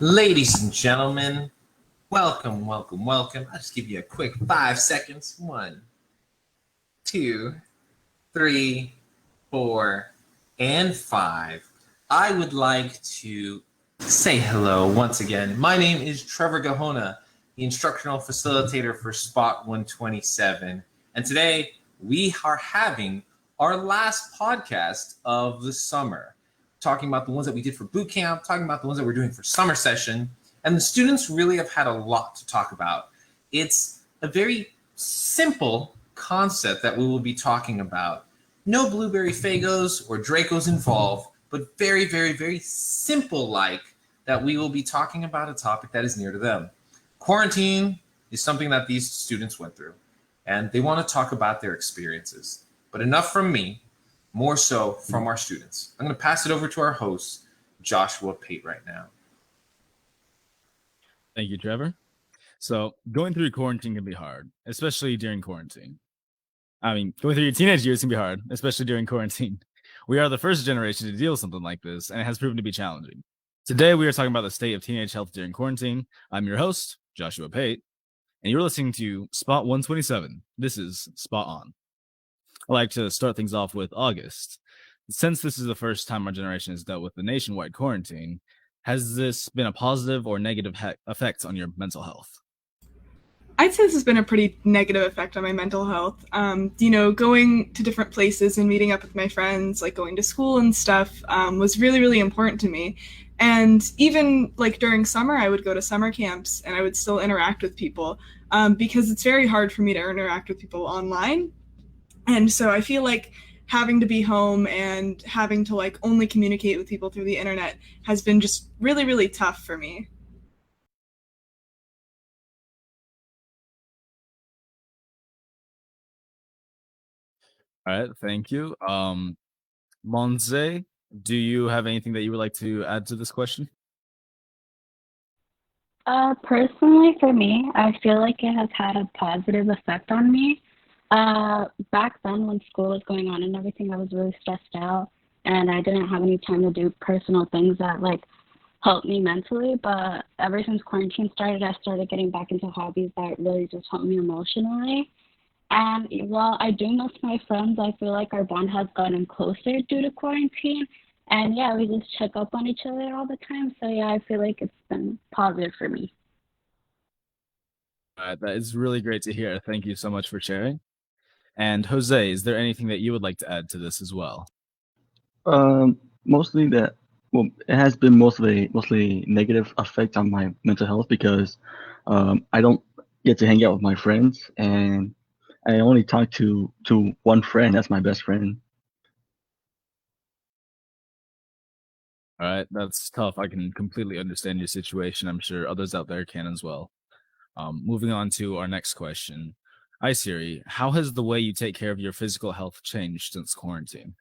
Ladies and gentlemen, welcome. I'll just give you a quick 5 seconds. 1, 2, 3, 4, and 5. I would like to say hello once again. My name is Trevor Gahona, the instructional facilitator for Spot 127. And today we are having our last podcast of the summer, talking about the ones that we did for boot camp, talking about the ones that we're doing for summer session. And the students really have had a lot to talk about. It's a very simple concept that we will be talking about. No blueberry fagos or Dracos involved, but very, very, very simple like that we will be talking about a topic that is near to them. Quarantine is something that these students went through, and they want to talk about their experiences. But enough from me, more so from our students. I'm going to pass it over to our host, Joshua Pate, right now. Thank you, Trevor. So going through quarantine can be hard, especially during quarantine. Going through your teenage years can be hard, especially during quarantine. We are the first generation to deal with something like this, and it has proven to be challenging. Today, we are talking about the state of teenage health during quarantine. I'm your host, Joshua Pate, and you're listening to Spot 127. This is Spot On. I'd like to start things off with August. Since this is the first time our generation has dealt with the nationwide quarantine, has this been a positive or negative effect on your mental health? I'd say this has been a pretty negative effect on my mental health. Going to different places and meeting up with my friends, like going to school and stuff, was really, really important to me. And even like during summer, I would go to summer camps and I would still interact with people because it's very hard for me to interact with people online. And so I feel like having to be home and having to like only communicate with people through the internet has been just really, really tough for me. All right, thank you. Monse, do you have anything that you would like to add to this question? Personally, for me, I feel like it has had a positive effect on me. Back then, when school was going on and everything, I was really stressed out, and I didn't have any time to do personal things that helped me mentally. But ever since quarantine started, I started getting back into hobbies that really just helped me emotionally. And while I do miss my friends, I feel like our bond has gotten closer due to quarantine. And yeah, we just check up on each other all the time. So yeah, I feel like it's been positive for me. All right, that is really great to hear. Thank you so much for sharing. And Jose, is there anything that you would like to add to this as well? Mostly that. Well, it has been mostly negative effect on my mental health because I don't get to hang out with my friends, and I only talk to one friend. That's my best friend. All right, that's tough. I can completely understand your situation. I'm sure others out there can as well. Moving on to our next question. Hi, Siri. How has the way you take care of your physical health changed since quarantine?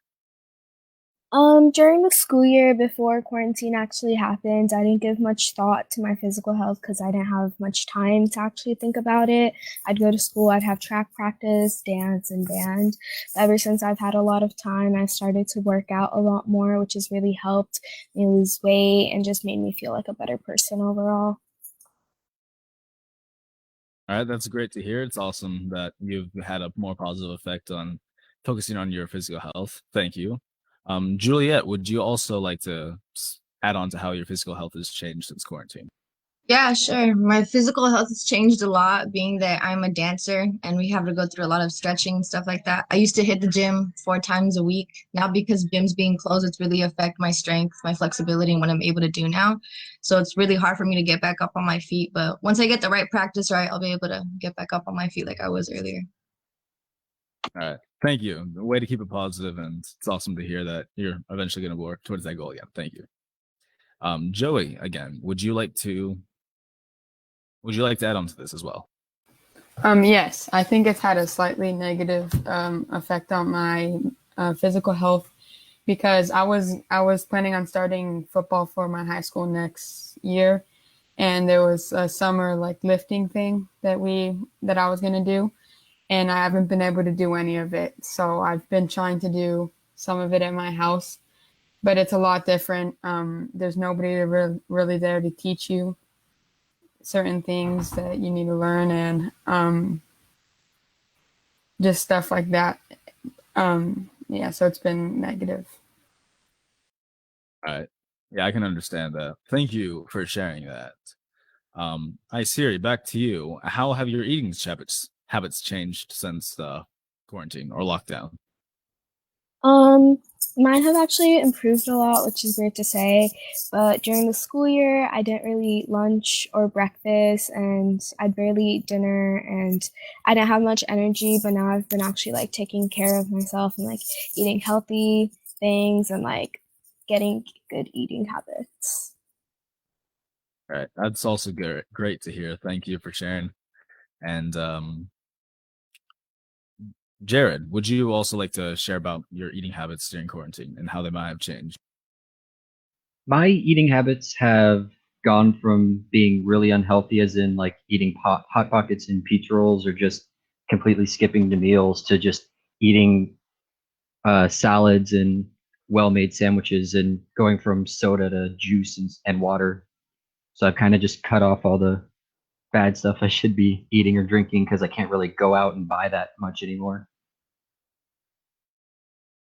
During the school year before quarantine actually happened, I didn't give much thought to my physical health because I didn't have much time to actually think about it. I'd go to school, I'd have track practice, dance, and band. Ever since I've had a lot of time, I started to work out a lot more, which has really helped me lose weight and just made me feel like a better person overall. All right, that's great to hear. It's awesome that you've had a more positive effect on focusing on your physical health. Thank you. Juliet, would you also like to add on to how your physical health has changed since quarantine? Yeah, sure. My physical health has changed a lot, being that I'm a dancer and we have to go through a lot of stretching and stuff like that. I used to hit the gym 4 times a week. Now, because gyms being closed, it's really affect my strength, my flexibility, and what I'm able to do now. So it's really hard for me to get back up on my feet. But once I get the right practice right, I'll be able to get back up on my feet like I was earlier. All right. Thank you. The way to keep it positive, and it's awesome to hear that you're eventually going to work towards that goal again. Thank you. Joey, again, would you like to add on to this as well? Yes, I think it's had a slightly negative effect on my physical health because I was planning on starting football for my high school next year, and there was a summer lifting thing that I was going to do, and I haven't been able to do any of it. So I've been trying to do some of it at my house, but it's a lot different. There's nobody really there to teach you certain things that you need to learn, and just stuff like that. Yeah, so it's been negative. All right. Yeah, I can understand that. Thank you for sharing that. Hi Siri, back to you. How have your eating habits changed since the quarantine or lockdown? Um, Mine have actually improved a lot, which is great to say. But during the school year, I didn't really eat lunch or breakfast, and I'd barely eat dinner, and I didn't have much energy. But now I've been actually like taking care of myself and like eating healthy things and like getting good eating habits. All right, that's also great to hear. Thank you for sharing. And Jared, would you also like to share about your eating habits during quarantine and how they might have changed? My eating habits have gone from being really unhealthy, as in like eating hot pockets and pizza rolls, or just completely skipping the meals, to just eating salads and well-made sandwiches, and going from soda to juice and water. So I've kind of just cut off all the bad stuff I should be eating or drinking because I can't really go out and buy that much anymore.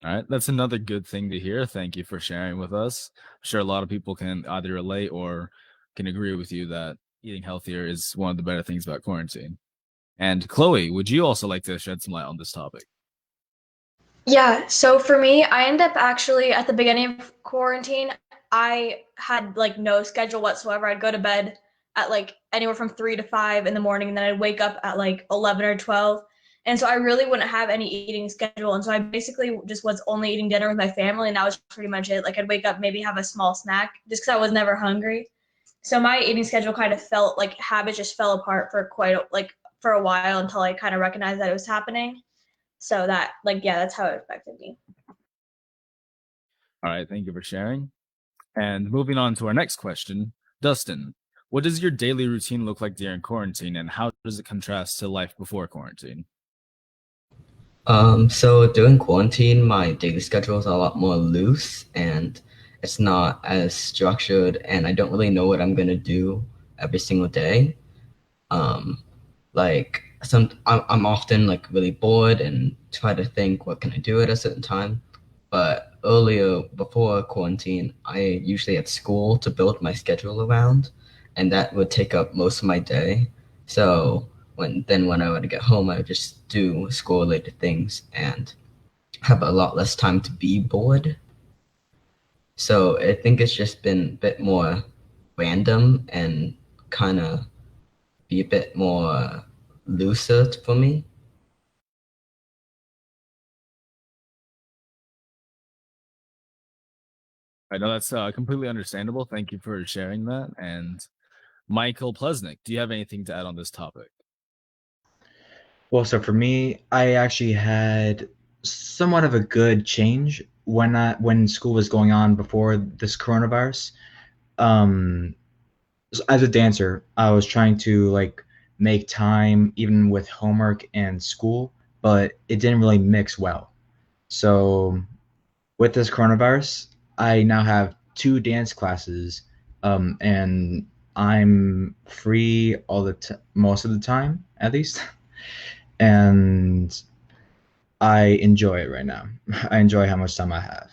All right, that's another good thing to hear. Thank you for sharing with us. I'm sure a lot of people can either relate or can agree with you that eating healthier is one of the better things about quarantine. And Chloe, would you also like to shed some light on this topic? Yeah, so for me, I ended up actually at the beginning of quarantine, I had like no schedule whatsoever. I'd go to bed at like anywhere from 3 to 5 in the morning, and then I'd wake up at like 11 or 12. And so I really wouldn't have any eating schedule. And so I basically just was only eating dinner with my family, and that was pretty much it. Like I'd wake up, maybe have a small snack just because I was never hungry. So my eating schedule kind of felt like habits just fell apart for for a while until I kind of recognized that it was happening. So that, like, yeah, that's how it affected me. All right, thank you for sharing. And moving on to our next question, Dustin, what does your daily routine look like during quarantine, and how does it contrast to life before quarantine? So during quarantine, my daily schedule is a lot more loose and it's not as structured, and I don't really know what I'm gonna do every single day. Um, like I'm often like really bored and try to think what can I do at a certain time. But earlier before quarantine, I usually had school to build my schedule around, and that would take up most of my day. So when I would get home, I would just do school related things and have a lot less time to be bored. So I think it's just been a bit more random and kind of be a bit more looser for me. I know that's completely understandable. Thank you for sharing that. And Michael Plesnick, do you have anything to add on this topic? Well, so for me, I actually had somewhat of a good change when school was going on before this coronavirus. Um, as a dancer, I was trying to like make time even with homework and school, but it didn't really mix well. So with this coronavirus, I now have two dance classes, and I'm free most of the time, at least, and I enjoy it right now. I enjoy how much time I have.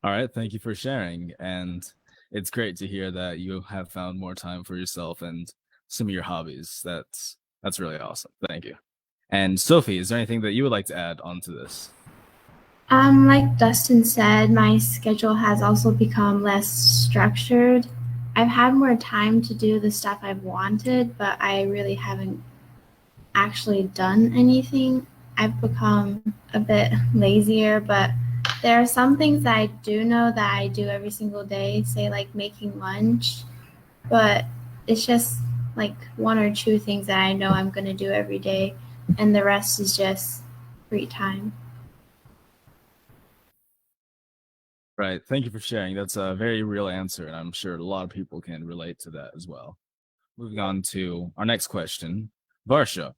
All right, thank you for sharing. And it's great to hear that you have found more time for yourself and some of your hobbies. That's really awesome. Thank you. And Sophie, is there anything that you would like to add onto this? Like Dustin said, my schedule has also become less structured. I've had more time to do the stuff I've wanted, but I really haven't actually done anything. I've become a bit lazier, but there are some things that I do know that I do every single day, say like making lunch, but it's just like one or two things that I know I'm going to do every day, and the rest is just free time. Right. Thank you for sharing. That's a very real answer, and I'm sure a lot of people can relate to that as well. Moving on to our next question. Varsha,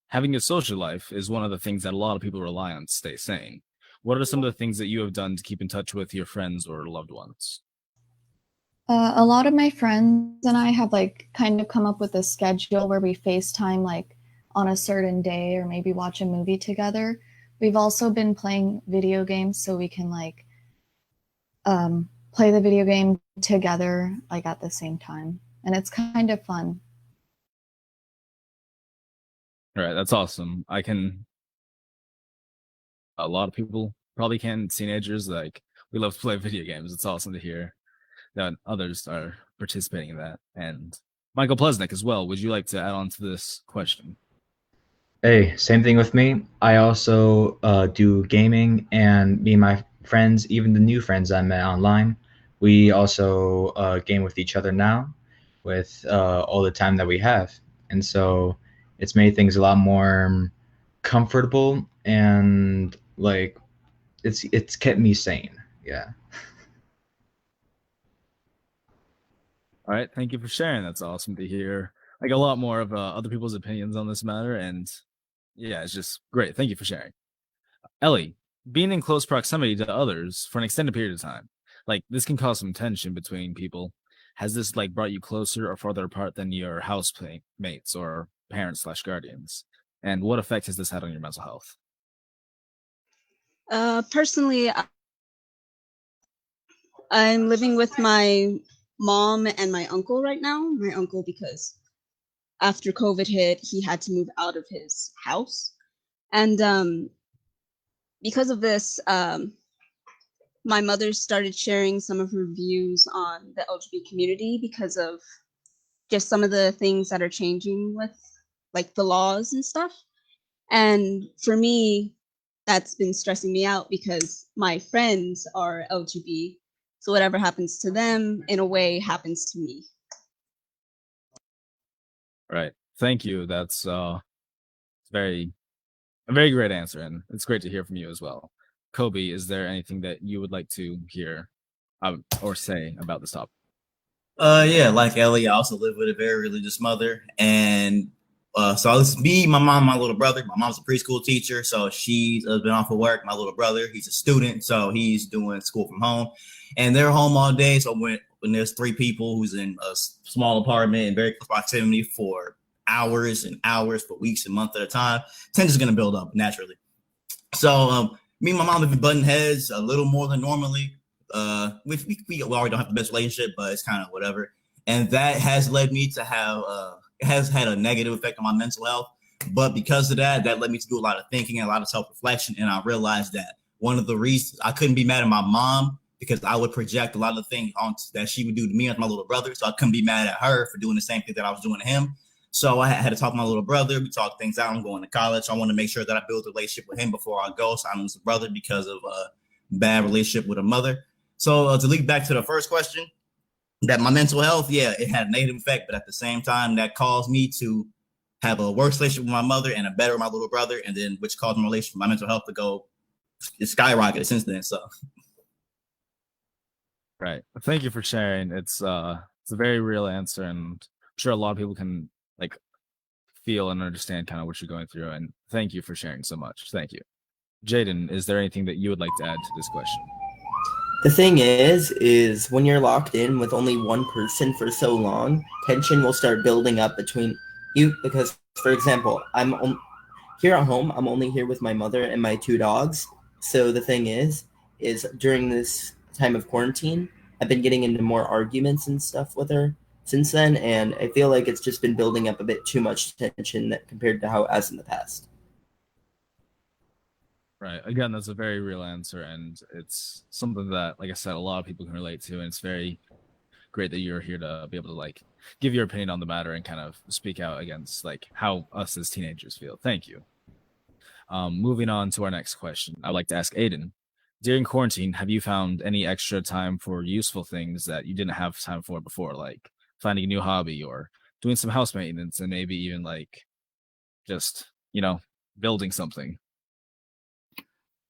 having a social life is one of the things that a lot of people rely on to stay sane. What are some of the things that you have done to keep in touch with your friends or loved ones? A lot of my friends and I have like kind of come up with a schedule where we FaceTime like on a certain day or maybe watch a movie together. We've also been playing video games so we can like play the video game together like at the same time. And it's kind of fun. All right, that's awesome. A lot of people probably can, teenagers, like we love to play video games. It's awesome to hear that others are participating in that. And Michael Plesnick as well. Would you like to add on to this question? Hey, same thing with me. I also do gaming, and me and my friends, even the new friends I met online, we also game with each other now with all the time that we have. And so it's made things a lot more comfortable, and like it's kept me sane. Yeah. All right, thank you for sharing. That's awesome to hear. Like a lot more of other people's opinions on this matter, and yeah, it's just great. Thank you for sharing. Ellie, being in close proximity to others for an extended period of time, like this can cause some tension between people. Has this like brought you closer or farther apart than your housemates or parents/guardians? And what effect has this had on your mental health? Personally, I'm living with my mom and my uncle right now. My uncle, because after COVID hit, he had to move out of his house. And because of this, my mother started sharing some of her views on the LGBT community because of just some of the things that are changing with like the laws and stuff. And for me, that's been stressing me out because my friends are LGBT. So whatever happens to them, in a way, happens to me. Right. Thank you. That's very a very great answer, and it's great to hear from you as well. Kobe, is there anything that you would like to hear or say about this topic? Yeah, like Ellie, I also live with a very religious mother, and so it's me, my mom, my little brother. My mom's a preschool teacher, so she's been off of work. My little brother, he's a student, so he's doing school from home, and they're home all day. So when there's three people who's in a small apartment in very close proximity for hours and hours, for weeks and months at a time, tension's gonna build up naturally. So me and my mom have been butting heads a little more than normally. We already don't have the best relationship, but it's kind of whatever. And that has led me to have has had a negative effect on my mental health. But because of that, that led me to do a lot of thinking and a lot of self-reflection. And I realized that one of the reasons I couldn't be mad at my mom because I would project a lot of things on that she would do to me as my little brother. So I couldn't be mad at her for doing the same thing that I was doing to him. So I had to talk to my little brother. We talked things out. I'm going to college. I want to make sure that I build a relationship with him before I go. So I lose a brother because of a bad relationship with a mother. So to lead back to the first question, that my mental health, yeah, it had a negative effect, but at the same time, that caused me to have a worse relationship with my mother and a better with my little brother, and then which caused my relationship, my mental health to go skyrocketed since then. So, Right. Thank you for sharing. It's a very real answer, and I'm sure a lot of people can like feel and understand kind of what you're going through. And thank you for sharing so much. Thank you. Jaden, is there anything that you would like to add to this question? The thing is when you're locked in with only one person for so long, tension will start building up between you because, for example, here at home, I'm only here with my mother and my two dogs. So the thing is during this time of quarantine, I've been getting into more arguments and stuff with her since then, and I feel like it's just been building up a bit too much tension compared to how it has in the past. Right. Again, that's a very real answer, and it's something that, like I said, a lot of people can relate to, and it's very great that you're here to be able to like give your opinion on the matter and kind of speak out against like how us as teenagers feel. Thank you. Moving on to our next question, I'd like to ask Aiden. During quarantine, have you found any extra time for useful things that you didn't have time for before, like finding a new hobby or doing some house maintenance and maybe even like just, building something?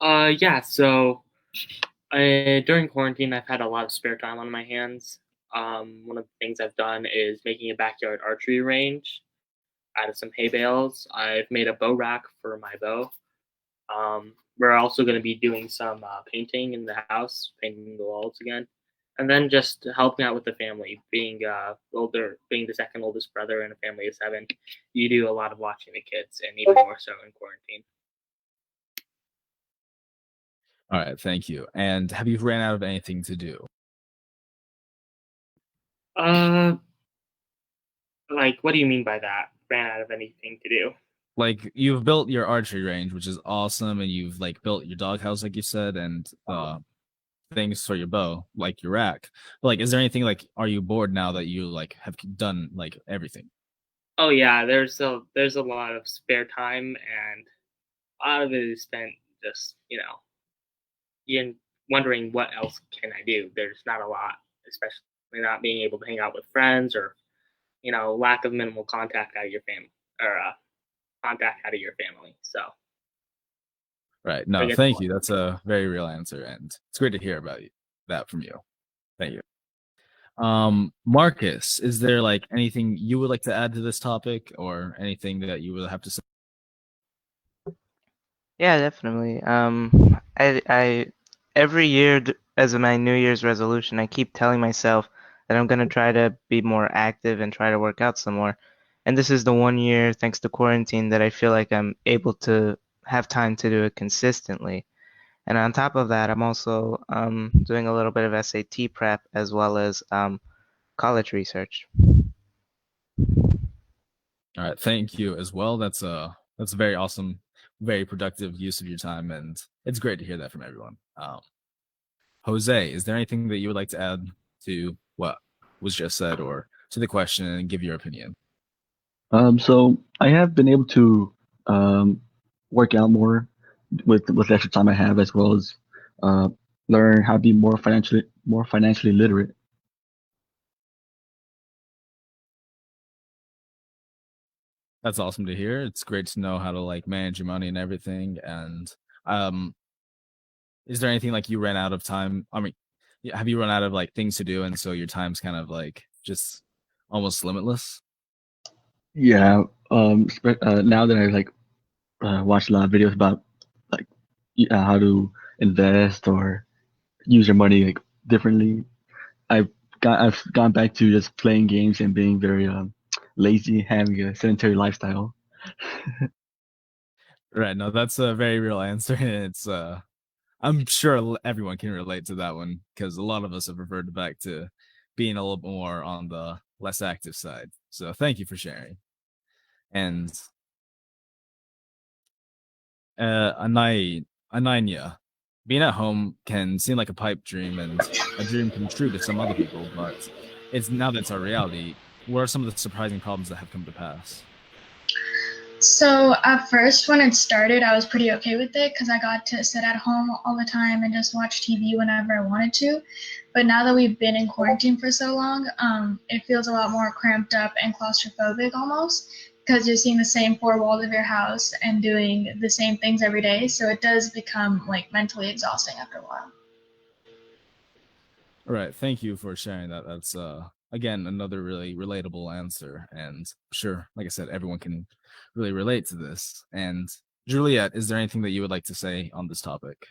Yeah, so during quarantine, I've had a lot of spare time on my hands. One of the things I've done is making a backyard archery range out of some hay bales. I've made a bow rack for my bow. we're also going to be doing some painting in the house, painting the walls again, and then just helping out with the family. Being older, being the second oldest brother in a family of 7, you do a lot of watching the kids, and even more so in quarantine. All right, thank you. And have you ran out of anything to do? Like, what do you mean by that? Ran out of anything to do? Like, you've built your archery range, which is awesome, and you've like built your doghouse, like you said, and things for your bow, like your rack. But, like, is there anything like, are you bored now that you like have done like everything? Oh yeah, there's a lot of spare time, and a lot of it is spent just you wondering what else can I do. There's not a lot, especially not being able to hang out with friends, or lack of minimal contact out of your family, or contact out of your family. So Right. No, thank you. That's a very real answer, and it's great to hear about that from you. Thank you. Marcus, is there like anything you would like to add to this topic, or anything that you would have to say? Yeah, definitely. I every year as my New Year's resolution, I keep telling myself that I'm gonna try to be more active and try to work out some more. And this is the one year, thanks to quarantine, that I feel like I'm able to have time to do it consistently. And on top of that, I'm also doing a little bit of SAT prep as well as college research. All right, thank you as well. That's very awesome, very productive use of your time, and it's great to hear that from everyone. Jose, is there anything that you would like to add to what was just said, or to the question, and give your opinion? So I have been able to work out more with the extra time I have, as well as learn how to be more financially literate. That's awesome to hear. It's great to know how to like manage your money and everything. And is there anything like you ran out of time? I mean, have you run out of like things to do, and so your time's kind of like just almost limitless? Yeah. Now that I like watch a lot of videos about like how to invest or use your money like differently, I've gone back to just playing games and being very lazy, having a sedentary lifestyle. Right. No, that's a very real answer. And it's I'm sure everyone can relate to that one, because a lot of us have reverted back to being a little bit more on the less active side. So thank you for sharing. And Ananya, being at home can seem like a pipe dream and a dream come true to some other people, but it's now that's our reality. What are some of the surprising problems that have come to pass? So at first, when it started, I was pretty okay with it because I got to sit at home all the time and just watch TV whenever I wanted to. But now that we've been in quarantine for so long, it feels a lot more cramped up and claustrophobic almost, because you're seeing the same four walls of your house and doing the same things every day. So it does become like mentally exhausting after a while. All right. Thank you for sharing that. That's again another really relatable answer, and sure, like I said, everyone can really relate to this. And Juliet, is there anything that you would like to say on this topic?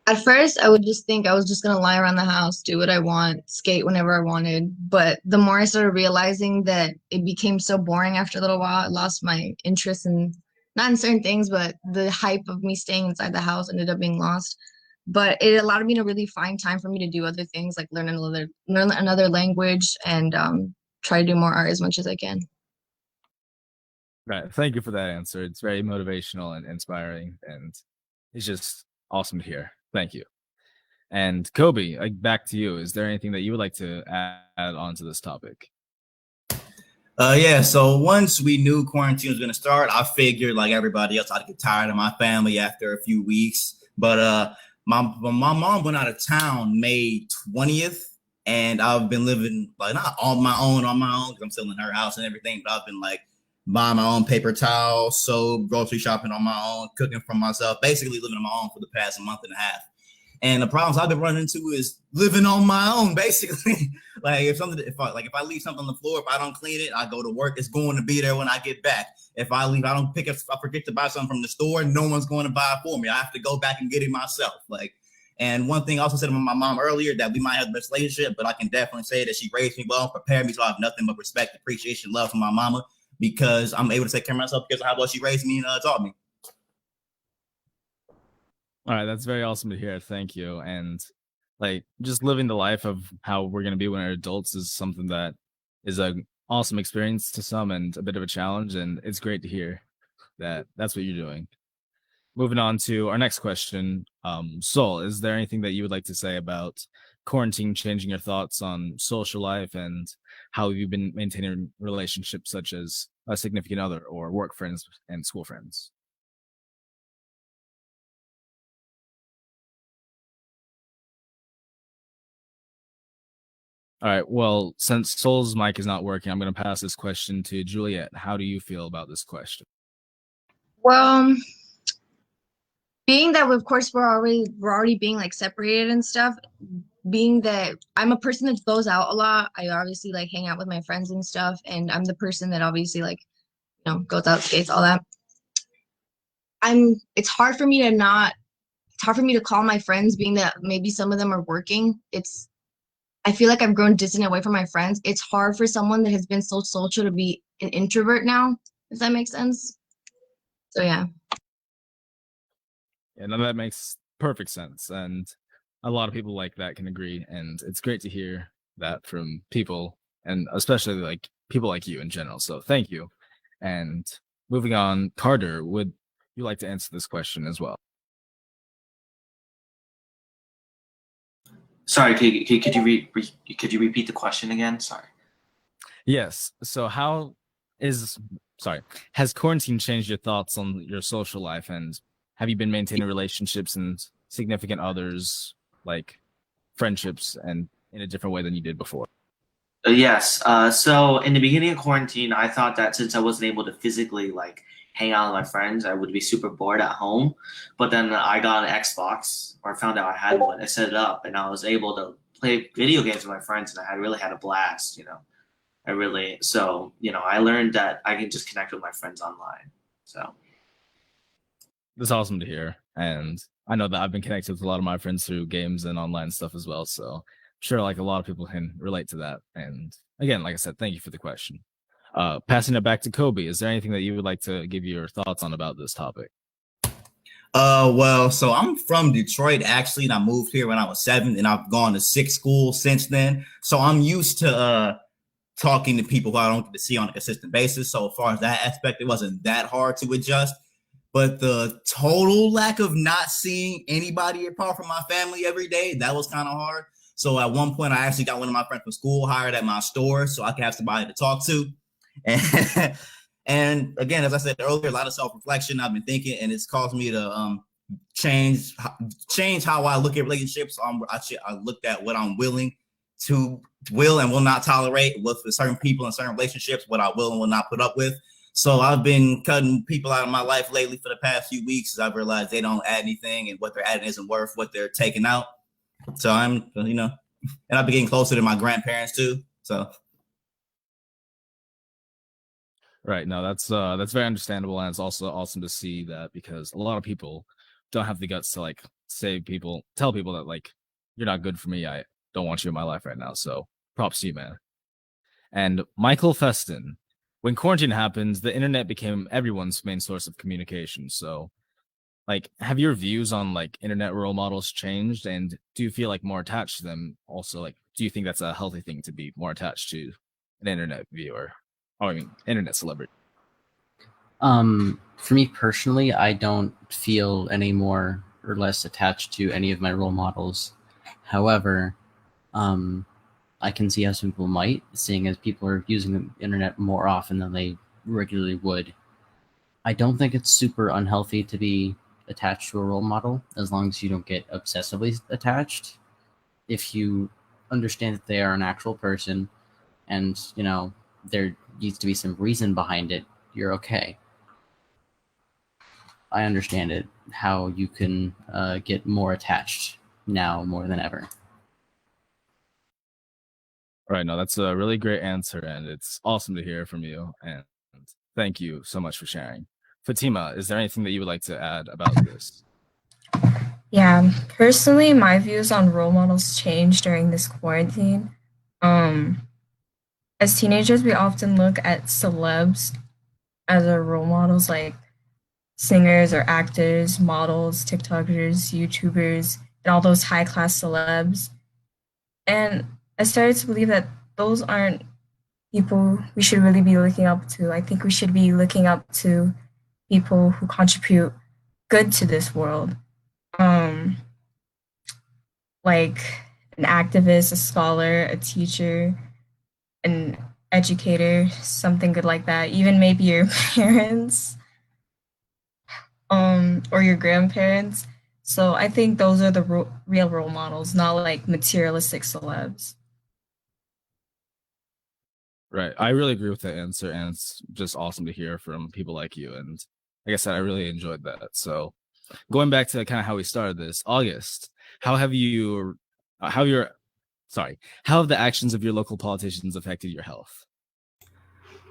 At first, I would just think I was just gonna lie around the house, do what I want, skate whenever I wanted. But the more I started realizing that it became so boring after a little while, I lost my interest in not in certain things, but the hype of me staying inside the house ended up being lost. But it allowed me to really find time for me to do other things, like learn another language and try to do more art as much as I can. Right. Thank you for that answer. It's very motivational and inspiring, and it's just awesome to hear. Thank you. And Kobe, back to you. Is there anything that you would like to add on to this topic? Yeah, so once we knew quarantine was gonna start, I figured like everybody else, I'd get tired of my family after a few weeks. But my mom went out of town May 20th, and I've been living like not on my own, because I'm still in her house and everything, but I've been like buying my own paper towels, soap, grocery shopping on my own, cooking for myself, basically living on my own for the past month and a half. And the problems I've been running into is living on my own, basically. Like if I leave something on the floor, if I don't clean it, I go to work. It's going to be there when I get back. If I don't pick up, if I forget to buy something from the store, no one's going to buy it for me. I have to go back and get it myself. And one thing I also said to my mom earlier, that we might have the best relationship, but I can definitely say that she raised me well, prepared me, so I have nothing but respect, appreciation, love for my mama, because I'm able to take care of myself because of how well she raised me and taught me. All right, that's very awesome to hear. Thank you. And like just living the life of how we're going to be when we're adults is something that is an awesome experience to some and a bit of a challenge. And it's great to hear that that's what you're doing. Moving on to our next question. Sol, is there anything that you would like to say about quarantine changing your thoughts on social life and how you've been maintaining relationships such as a significant other or work friends and school friends? All right. Well, since Sol's mic is not working, I'm going to pass this question to Juliet. How do you feel about this question? Well, being that of course we're already being like separated and stuff, being that I'm a person that goes out a lot, I obviously like hang out with my friends and stuff, and I'm the person that obviously like, goes out, skates, all that. It's hard for me to call my friends, being that maybe some of them are working. I feel like I've grown distant away from my friends. It's hard for someone that has been so social to be an introvert now, if that makes sense. So yeah. Yeah, no, that makes perfect sense. And a lot of people like that can agree. And it's great to hear that from people, and especially like people like you in general. So thank you. And moving on, Carter, would you like to answer this question as well? Sorry, could you repeat the question again? Sorry. Yes. So has quarantine changed your thoughts on your social life, and have you been maintaining relationships and significant others, like friendships, and in a different way than you did before? Yes. So in the beginning of quarantine, I thought that since I wasn't able to physically like hang out with my friends, I would be super bored at home. But then I got an Xbox, or I found out I had one. I set it up, and I was able to play video games with my friends, and I really had a blast. I learned that I can just connect with my friends online. So That's awesome to hear. And I know that I've been connected with a lot of my friends through games and online stuff as well. So I'm sure like a lot of people can relate to that. And again, like I said, thank you for the question. Passing it back to Kobe, is there anything that you would like to give your thoughts on about this topic? Well, so I'm from Detroit actually, and I moved here when I was 7, and I've gone to 6 schools since then. So I'm used to talking to people who I don't get to see on a consistent basis. So as far as that aspect, it wasn't that hard to adjust. But the total lack of not seeing anybody apart from my family every day, that was kind of hard. So at one point, I actually got one of my friends from school hired at my store so I could have somebody to talk to. And again, as I said earlier, a lot of self-reflection I've been thinking, and it's caused me to change how I look at relationships. I looked at what I'm will and will not tolerate with certain people and certain relationships, what I will and will not put up with. So I've been cutting people out of my life lately for the past few weeks, as I've realized they don't add anything, and what they're adding isn't worth what they're taking out. So and I've been getting closer to my grandparents too. So. Right. No, that's very understandable, and it's also awesome to see that, because a lot of people don't have the guts to like tell people that like you're not good for me. I don't want you in my life right now. So props to you, man. And Michael Feston, when quarantine happened, the internet became everyone's main source of communication. So, like, have your views on like internet role models changed, and do you feel like more attached to them? Also, like, do you think that's a healthy thing to be more attached to an internet viewer? Internet celebrity. For me personally, I don't feel any more or less attached to any of my role models. However, I can see how some people might, seeing as people are using the internet more often than they regularly would. I don't think it's super unhealthy to be attached to a role model, as long as you don't get obsessively attached. If you understand that they are an actual person, and there needs to be some reason behind it, you're okay. I understand it, how you can get more attached now more than ever. All right, no, that's a really great answer, and it's awesome to hear from you. And thank you so much for sharing. Fatima, is there anything that you would like to add about this? Yeah, personally, my views on role models changed during this quarantine. Um, as teenagers, we often look at celebs as our role models, like singers or actors, models, TikTokers, YouTubers, and all those high class celebs. And I started to believe that those aren't people we should really be looking up to. I think we should be looking up to people who contribute good to this world. Um, like an activist, a scholar, a teacher, an educator, something good like that. Even maybe your parents, or your grandparents. So I think those are the real role models, not like materialistic celebs. Right. I really agree with that answer, and it's just awesome to hear from people like you. And like I said, I really enjoyed that. So going back to kind of how we started this, August, how have you, how your, sorry, how have the actions of your local politicians affected your health?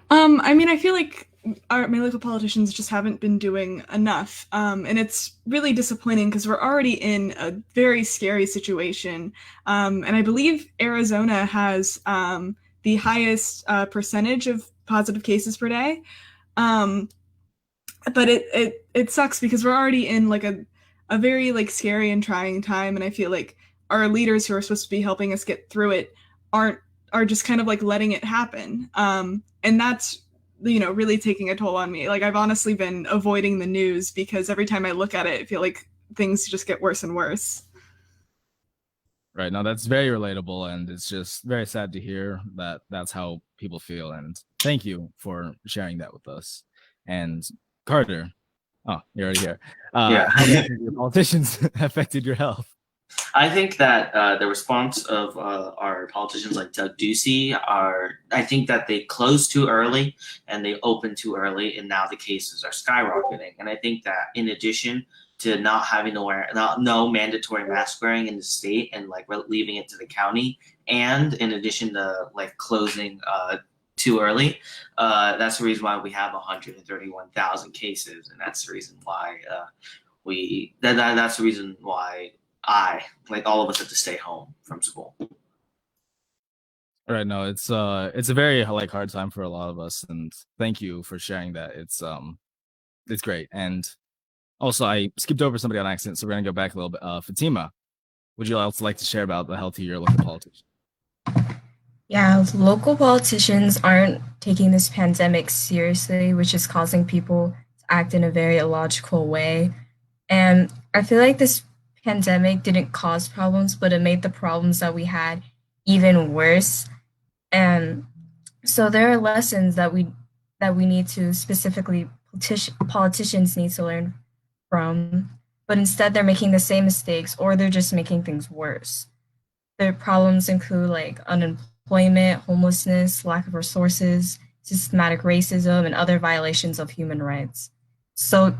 I mean, I feel like my local politicians just haven't been doing enough. And it's really disappointing because we're already in a very scary situation. And I believe Arizona has the highest percentage of positive cases per day. But it sucks because we're already in like a very like scary and trying time, and I feel like our leaders who are supposed to be helping us get through it are just kind of like letting it happen. And that's really taking a toll on me. Like I've honestly been avoiding the news because every time I look at it, I feel like things just get worse and worse. Right. Now that's very relatable, and it's just very sad to hear that that's how people feel. And thank you for sharing that with us. And Carter, oh, you're already here. Yeah. How have your politicians affected your health? I think that the response of our politicians like Doug Ducey I think that they closed too early and they opened too early, and now the cases are skyrocketing. And I think that in addition to not having to wear no mandatory mask wearing in the state and like leaving it to the county, and in addition to like closing too early, that's the reason why we have 131,000 cases, and that's the reason why that's the reason why like all of us have to stay home from school. Right. No, it's a very like hard time for a lot of us, and thank you for sharing that. It's great. And also I skipped over somebody on accident, so we're gonna go back a little bit. Fatima, would you also like to share about the health of your local politician? Yeah, local politicians aren't taking this pandemic seriously, which is causing people to act in a very illogical way. And I feel like this pandemic didn't cause problems, but it made the problems that we had even worse. And so there are lessons that we need to specifically politicians need to learn from, but instead they're making the same mistakes or they're just making things worse. Their problems include like unemployment, homelessness, lack of resources, systematic racism, and other violations of human rights. So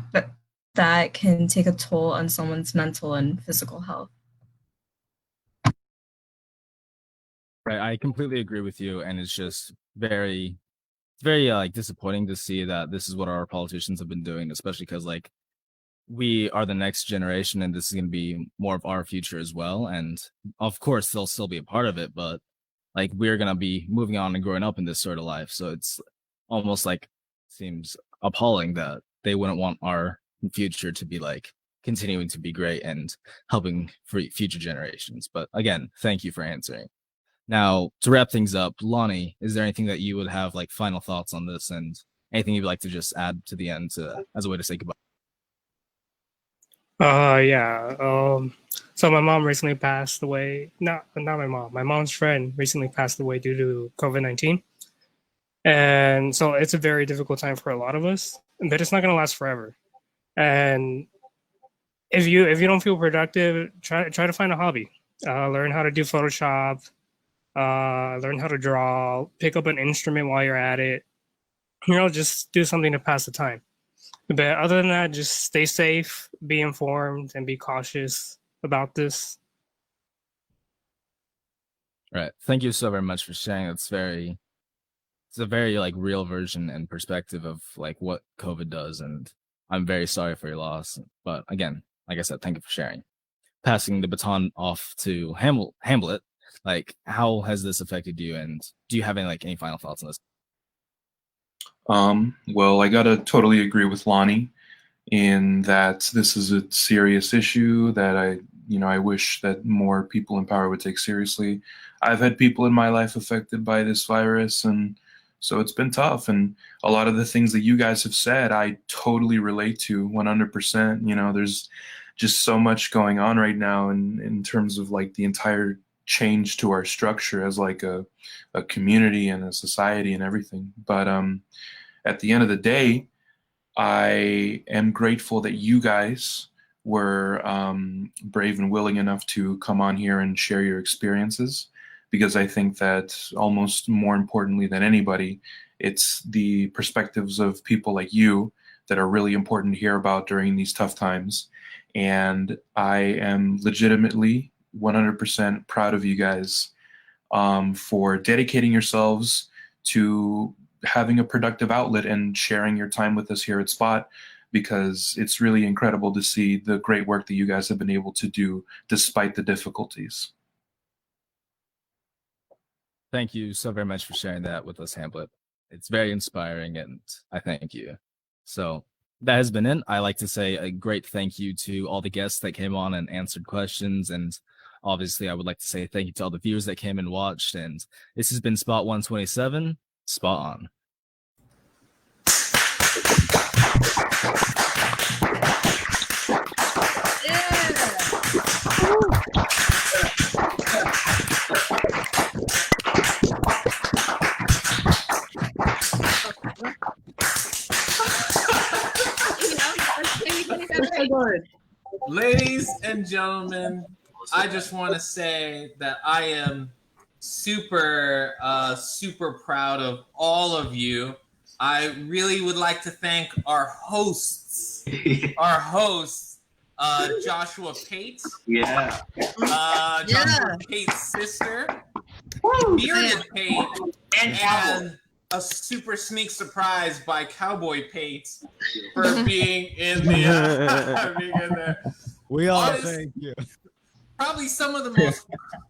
that can take a toll on someone's mental and physical health. Right. I completely agree with you, and it's just very like disappointing to see that this is what our politicians have been doing, especially because like we are the next generation, and this is going to be more of our future as well. And of course, they'll still be a part of it, but like we're going to be moving on and growing up in this sort of life. So it's almost like seems appalling that they wouldn't want our future to be like continuing to be great and helping for future generations. But again, thank you for answering. Now, to wrap things up, Lonnie, is there anything that you would have like final thoughts on this, and anything you'd like to just add to the end as a way to say goodbye? Yeah. So my mom recently passed away. Not my mom. My mom's friend recently passed away due to COVID-19, and so it's a very difficult time for a lot of us. But it's not going to last forever. And if you don't feel productive, try to find a hobby. Learn how to do Photoshop. Learn how to draw. Pick up an instrument while you're at it. Just do something to pass the time. But other than that, just stay safe, be informed, and be cautious about this. Right. Thank you so very much for sharing. It's a very like real version and perspective of like what COVID does, and I'm very sorry for your loss. But again, like I said, thank you for sharing. Passing the baton off to Hamlet, like how has this affected you, and do you have any final thoughts on this? Well, I gotta totally agree with Lonnie in that this is a serious issue that I wish that more people in power would take seriously. I've had people in my life affected by this virus, and so it's been tough. And a lot of the things that you guys have said, I totally relate to 100%. There's just so much going on right now in terms of like the entire change to our structure as like a community and a society and everything. But at the end of the day, I am grateful that you guys were brave and willing enough to come on here and share your experiences, because I think that almost more importantly than anybody, it's the perspectives of people like you that are really important to hear about during these tough times. And I am legitimately 100% proud of you guys for dedicating yourselves to having a productive outlet and sharing your time with us here at Spot, because it's really incredible to see the great work that you guys have been able to do despite the difficulties. Thank you so very much for sharing that with us, Hamlet. It's very inspiring, and I thank you. So that has been it. I like to say a great thank you to all the guests that came on and answered questions, and obviously I would like to say thank you to all the viewers that came and watched. And this has been Spot 127. Spot on. Ladies and gentlemen, I just want to say that I am super proud of all of you. I really would like to thank our hosts, Joshua Pate, Joshua Pate's sister, Bearded Pate, and a super sneak surprise by Cowboy Pate for being in the being in there. We all thank you. Probably some of the most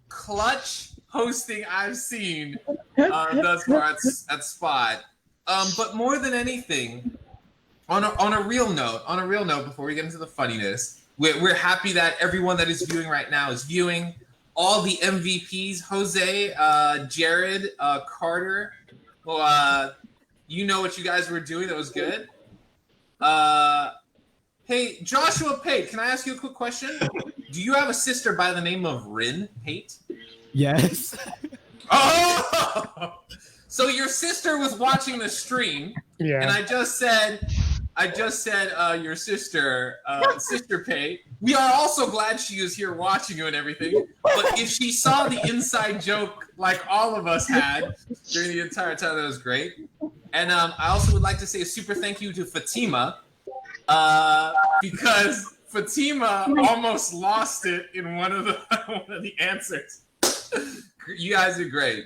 clutch hosting I've seen thus far at Spot. But more than anything, on a real note, before we get into the funniness, we're happy that everyone that is viewing right now is viewing. All the MVPs, Jose, Jared, Carter. Well, you know what you guys were doing that was good. Hey, Joshua Pate, can I ask you a quick question? Do you have a sister by the name of Rin Pate? Yes. Oh! So your sister was watching the stream, and I just said your sister, Sister Pate. We are also glad she is here watching you and everything. But if she saw the inside joke like all of us had during the entire time, that was great. And I also would like to say a super thank you to Fatima, because Fatima almost lost it in one of the answers. You guys are great.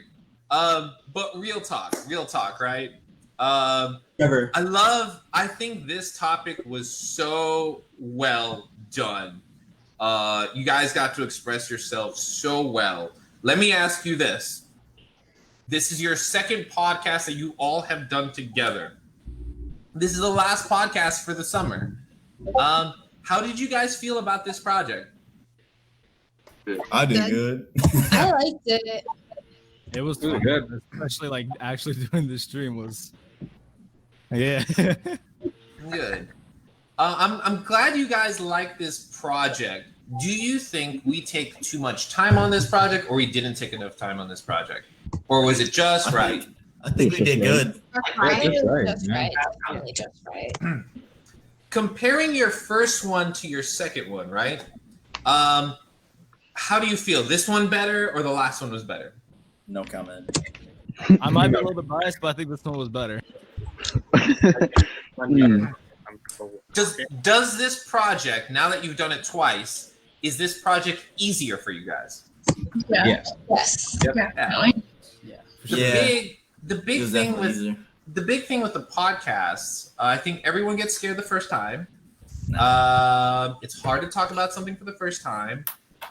But real talk, right? I think this topic was so well done. You guys got to express yourselves so well. Let me ask you this. This is your second podcast that you all have done together. This is the last podcast for the summer. How did you guys feel about this project? I did good. I liked it. It was really good, especially like actually doing the stream was, yeah. Good. I'm glad you guys like this project. Do you think we take too much time on this project, or we didn't take enough time on this project, or was it just right? I think we did good. Just right. Comparing your first one to your second one, right? How do you feel? This one better, or the last one was better? No comment. I might be a little bit biased, but I think this one was better. Does this project, now that you've done it twice, is this project easier for you guys? Yeah. Yes. Yes. Yep. Definitely. The big It was thing definitely with easier. the big thing with the podcast, I think everyone gets scared the first time. It's hard to talk about something for the first time,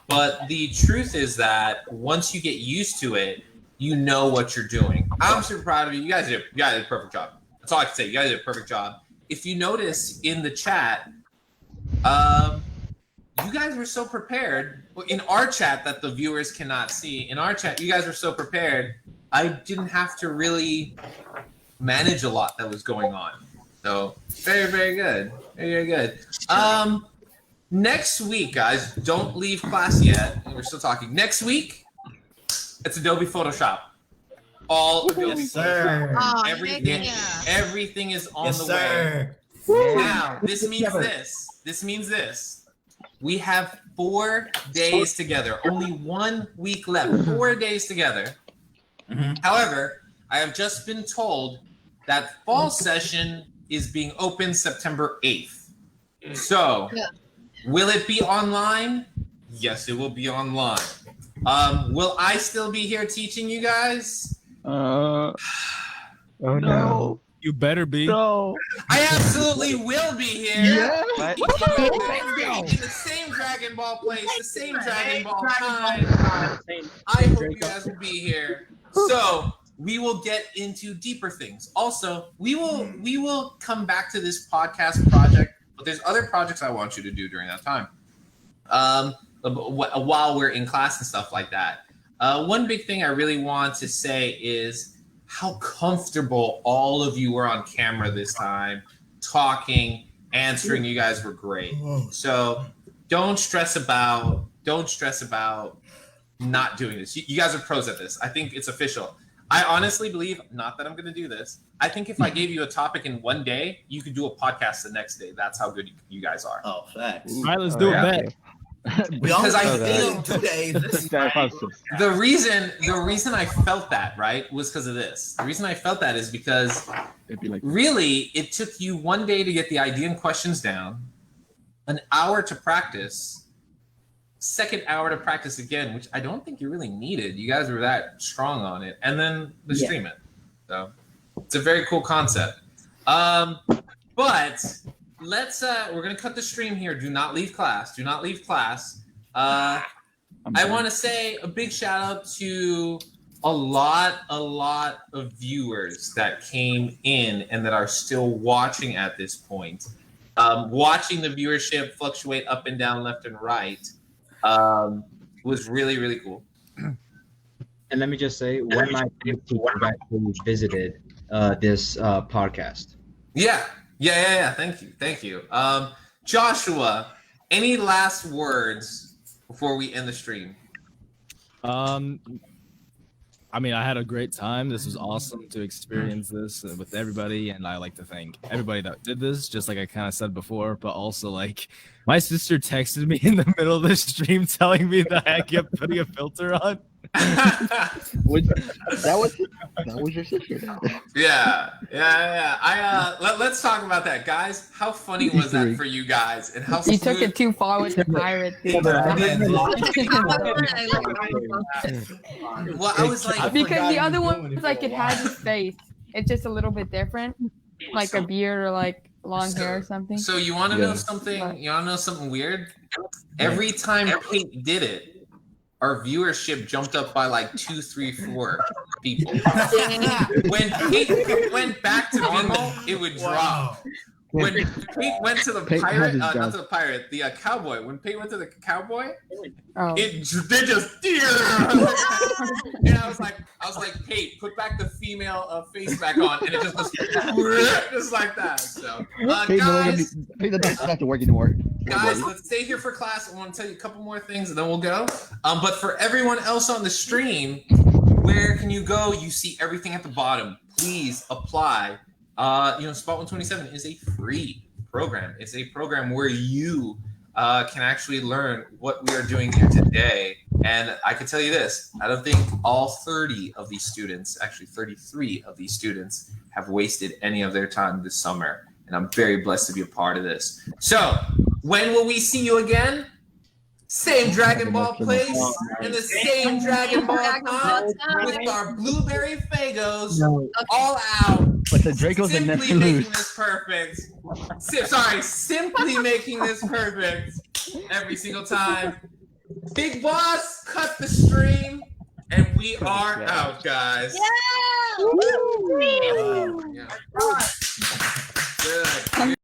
but the truth is that once you get used to it, you know what you're doing. I'm super proud of you. You guys did a perfect job. That's all I can say. You guys did a perfect job. If you notice in the chat, you guys were so prepared. In our chat that the viewers cannot see, in our chat, you guys were so prepared. I didn't have to really manage a lot that was going on. So very, very good. Very, very good. Next week, guys, don't leave class yet. We're still talking. Next week, it's Adobe Photoshop. All Adobe Photoshop. Oh, Everything is on the way. Now, this means this. We have 4 days together. Only 1 week left. 4 days together. However, I have just been told that fall session is being opened September 8th. So, will it be online? Yes, it will be online. Will I still be here teaching you guys? Oh no. You better be. No. I absolutely will be here. Yeah. In the same Dragon Ball place, the same Dragon Ball time. I hope you guys will be here. So we will get into deeper things. Also, we will come back to this podcast project, but there's other projects I want you to do during that time. While we're in class and stuff like that. One big thing I really want to say is how comfortable all of you were on camera this time, talking, answering. You guys were great. So don't stress about not doing this. You guys are pros at this. I think it's official. I honestly believe, not that I'm going to do this, I think if I gave you a topic in 1 day, you could do a podcast the next day. That's how good you guys are. Oh, facts. All right, let's do it back. Because I feel 2 days. the reason I felt that, right, was because of this. The reason I felt that is because really it took you 1 day to get the idea and questions down, an hour to practice, second hour to practice again, which I don't think you really needed. You guys were that strong on it, and then the stream it. So it's a very cool concept. But we're gonna cut the stream here. Do not leave class. I want to say a big shout out to a lot of viewers that came in and that are still watching at this point. Watching the viewership fluctuate up and down, left and right, was really, really cool. And let me just say, one of my teachers actually visited this podcast. Yeah. Thank you. Joshua, any last words before we end the stream? I mean, I had a great time. This was awesome to experience this with everybody, and I like to thank everybody that did this, just like I kind of said before, but also, like, my sister texted me in the middle of the stream telling me that I kept putting a filter on. That was your sister. Yeah. Let's talk about that, guys. How funny was that for you guys? And how you took it too far with the pirate thing. Well, I was like, because the other one was like it has his face. It's just a little bit different, like a beard or like long hair or something. So you want to know something? You want to know something weird? Every time Pete did it, our viewership jumped up by like 2, 3, 4 people. When Pete went back to normal, it would drop. When Pete went to the pirate, not to the pirate, the cowboy. When Pete went to the cowboy, they just and I was like, Pete, put back the female face back on, and it just goes just like that. So, guys, Pete doesn't have to work anymore. Guys, let's stay here for class. I want to tell you a couple more things, and then we'll go. But for everyone else on the stream, where can you go? You see everything at the bottom. Please apply. Spot 127 is a free program. It's a program where you can actually learn what we are doing here today. And I can tell you this, I don't think all 30 of these students, actually 33 of these students, have wasted any of their time this summer. And I'm very blessed to be a part of this. So when will we see you again? Same Dragon Ball place and the same Dragon Ball time with our blueberry Fagos all out. But the Dracos are Simply Neptune. making this perfect. Simply making this perfect every single time. Big Boss, cut the stream, and we are out, guys. Yeah! Yeah.